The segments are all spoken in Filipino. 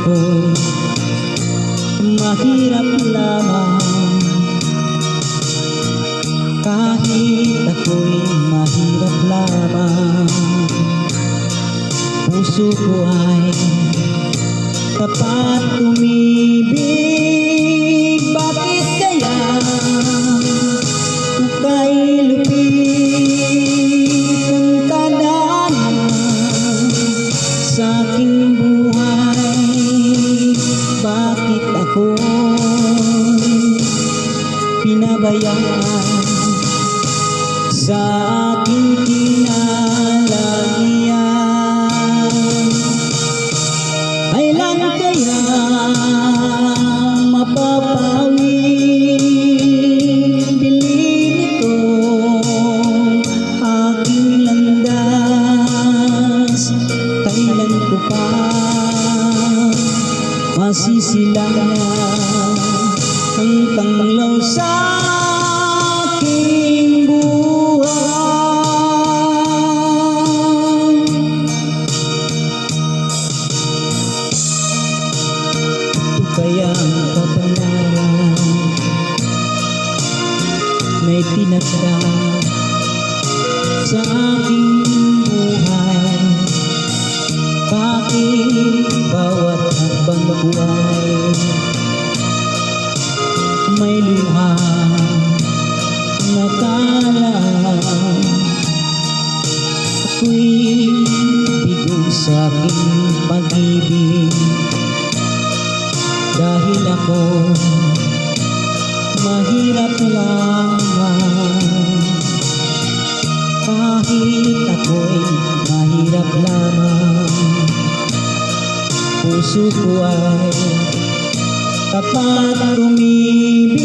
ako'y mahirap lamang. Kahit ako'y mahirap lamang, puso ko ay tapat umibig. Bakit kaya kay lupit ang tadhana sa aking buhay? Bakit ako'y pinabayaan sa aking kinalagian? Kailan kaya mapapawi dilim ito aking landas? Kailan ko pa masisilayan ang tanglaw sa aking buhay? Ito kaya ang kapalaran na itinakda sa aking buhay? Bakit bawat habang buhay may luha na kalang ako'y bigo sa aking pag-ibig? Dahil ako mahirap lamang. Kahit ako'y mahirap lamang, puso ko ay tapat umibig.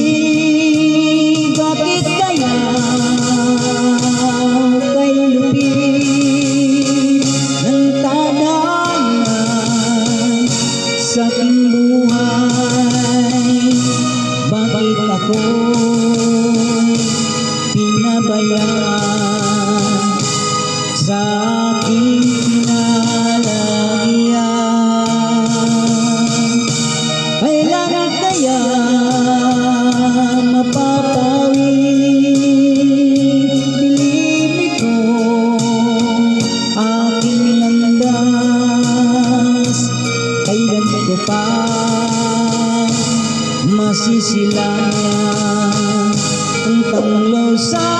Bakit kaya kay lupit ng tadhana sa aking buhay? Bakit ako'y pinabayaan sa aking kinalagian? Kailan kaya mapapawi dilim ito aking landas? Kailan ko pa masisilayan ang tanglaw sa